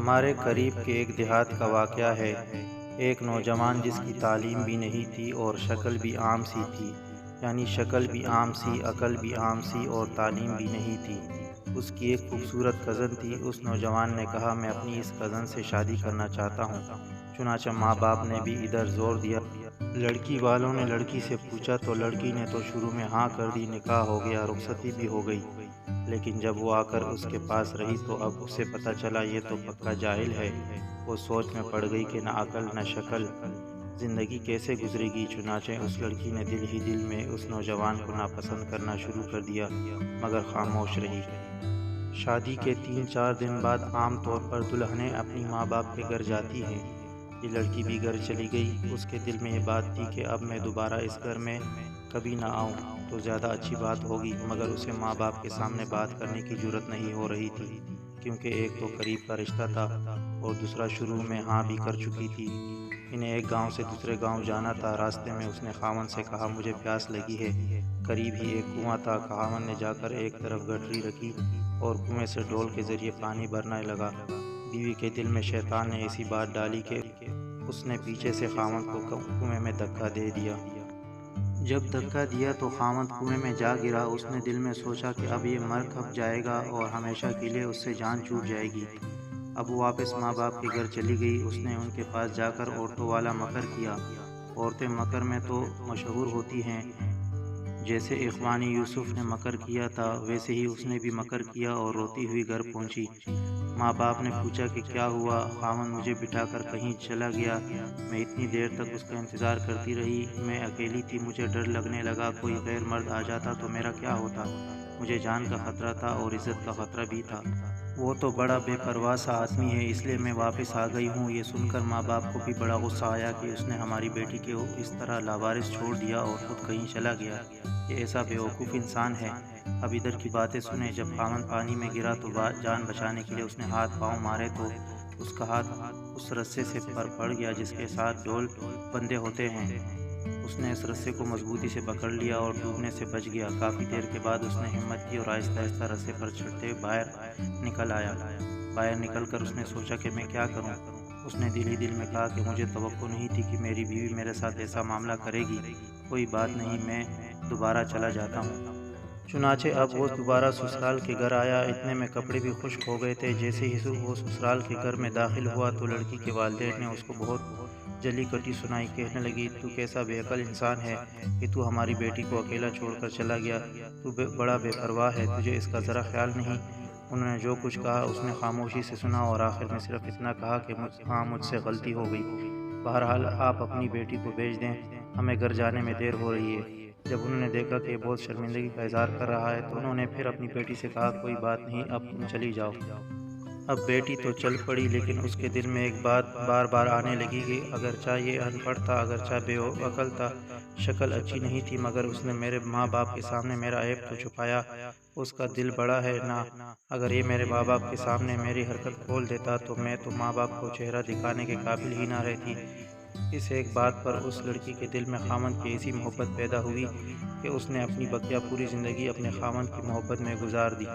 ہمارے قریب کے ایک دیہات کا واقعہ ہے۔ ایک نوجوان جس کی تعلیم بھی نہیں تھی اور شکل بھی عام سی تھی، یعنی شکل بھی عام سی، عقل بھی عام سی اور تعلیم بھی نہیں تھی۔ اس کی ایک خوبصورت کزن تھی۔ اس نوجوان نے کہا میں اپنی اس کزن سے شادی کرنا چاہتا ہوں۔ چنانچہ ماں باپ نے بھی ادھر زور دیا۔ لڑکی والوں نے لڑکی سے پوچھا تو لڑکی نے تو شروع میں ہاں کر دی، نکاح ہو گیا، رخصتی بھی ہو گئی۔ لیکن جب وہ آ کر اس کے پاس رہی تو اب اسے پتہ چلا یہ تو پکا جاہل ہے۔ وہ سوچ میں پڑ گئی کہ نہ عقل نہ شکل، زندگی کیسے گزرے گی۔ چنانچہ اس لڑکی نے دل ہی دل میں اس نوجوان کو ناپسند کرنا شروع کر دیا، مگر خاموش رہی۔ شادی کے 3-4 دن بعد عام طور پر دلہنیں اپنی ماں باپ کے گھر جاتی ہیں۔ یہ لڑکی بھی گھر چلی گئی۔ اس کے دل میں یہ بات تھی کہ اب میں دوبارہ اس گھر میں کبھی نہ آؤں تو زیادہ اچھی بات ہوگی، مگر اسے ماں باپ کے سامنے بات کرنے کی جرأت نہیں ہو رہی تھی، کیونکہ ایک تو قریب کا رشتہ تھا اور دوسرا شروع میں ہاں بھی کر چکی تھی۔ انہیں ایک گاؤں سے دوسرے گاؤں جانا تھا۔ راستے میں اس نے خاوند سے کہا مجھے پیاس لگی ہے۔ قریب ہی ایک کنواں تھا۔ خاوند نے جا کر ایک طرف گٹری رکھی اور کنویں سے ڈول کے ذریعے پانی بھرنے لگا۔ بیوی کے دل میں شیطان نے ایسی بات ڈالی کہ اس نے پیچھے سے خاوند کو کنویں میں دھکا دے دیا۔ جب دھکا دیا تو خاوند کنویں میں جا گرا۔ اس نے دل میں سوچا کہ اب یہ مر کھپ جائے گا اور ہمیشہ کے لیے اس سے جان چھوٹ جائے گی۔ اب وہ واپس ماں باپ کے گھر چلی گئی۔ اس نے ان کے پاس جا کر عورتوں والا مکر کیا۔ عورتیں مکر میں تو مشہور ہوتی ہیں۔ جیسے اخوانی یوسف نے مکر کیا تھا، ویسے ہی اس نے بھی مکر کیا اور روتی ہوئی گھر پہنچی۔ ماں باپ نے پوچھا کہ کیا ہوا؟ خاوند مجھے بٹھا کر کہیں چلا گیا۔ میں اتنی دیر تک اس کا انتظار کرتی رہی۔ میں اکیلی تھی، مجھے ڈر لگنے لگا کوئی غیر مرد آ جاتا تو میرا کیا ہوتا۔ مجھے جان کا خطرہ تھا اور عزت کا خطرہ بھی تھا۔ وہ تو بڑا بے پرواہ سا آدمی ہے، اس لیے میں واپس آ گئی ہوں۔ یہ سن کر ماں باپ کو بھی بڑا غصہ آیا کہ اس نے ہماری بیٹی کو اس طرح لاوارث چھوڑ دیا اور خود کہیں چلا گیا۔ یہ ایسا بیوقوف انسان ہے۔ اب ادھر کی باتیں سنیں۔ جب خاوند پانی میں گرا تو جان بچانے کے لیے اس نے ہاتھ پاؤں مارے تو اس کا ہاتھ اس رسے سے پر پڑ گیا جس کے ساتھ ڈول بندھے ہوتے ہیں۔ اس نے اس رسے کو مضبوطی سے پکڑ لیا اور ڈوبنے سے بچ گیا۔ کافی دیر کے بعد اس نے ہمت کی اور آہستہ آہستہ رسے پر چڑھتے باہر نکل آیا۔ باہر نکل کر اس نے سوچا کہ میں کیا کروں۔ اس نے دل ہی دل میں کہا کہ مجھے توقع نہیں تھی کہ میری بیوی میرے ساتھ ایسا معاملہ کرے گی۔ کوئی بات نہیں، میں دوبارہ چلا جاتا ہوں۔ چنانچہ اب وہ دوبارہ سسرال کے گھر آیا۔ اتنے میں کپڑے بھی خشک ہو گئے تھے۔ جیسے ہی وہ سسرال کے گھر میں داخل ہوا تو لڑکی کے والدین نے اس کو بہت جلی کٹی سنائی۔ کہنے لگی تو کیسا بے عقل انسان ہے کہ تو ہماری بیٹی کو اکیلا چھوڑ کر چلا گیا۔ تو بڑا بے پرواہ ہے، تجھے اس کا ذرا خیال نہیں۔ انہوں نے جو کچھ کہا اس نے خاموشی سے سنا اور آخر میں صرف اتنا کہا کہ ہاں مجھ سے غلطی ہو گئی۔ بہرحال آپ اپنی بیٹی کو بھیج دیں، ہمیں گھر جانے میں دیر ہو رہی ہے۔ جب انہوں نے دیکھا کہ یہ بہت شرمندگی کا اظہار کر رہا ہے تو انہوں نے پھر اپنی بیٹی سے کہا کوئی بات نہیں، اب تم چلی جاؤ۔ اب بیٹی تو چل پڑی، لیکن اس کے دل میں ایک بات بار بار آنے لگی کہ اگرچہ یہ ان پڑھ تھا، اگرچہ بے عقل تھا، شکل اچھی نہیں تھی، مگر اس نے میرے ماں باپ کے سامنے میرا عیب تو چھپایا۔ اس کا دل بڑا ہے نا، اگر یہ میرے ماں باپ کے سامنے میری حرکت کھول دیتا تو میں تو ماں باپ کو چہرہ دکھانے کے قابل ہی نہ رہتی۔ اس ایک بات پر اس لڑکی کے دل میں خاوند کی ایسی محبت پیدا ہوئی کہ اس نے اپنی بقیہ پوری زندگی اپنے خاوند کی محبت میں گزار دی۔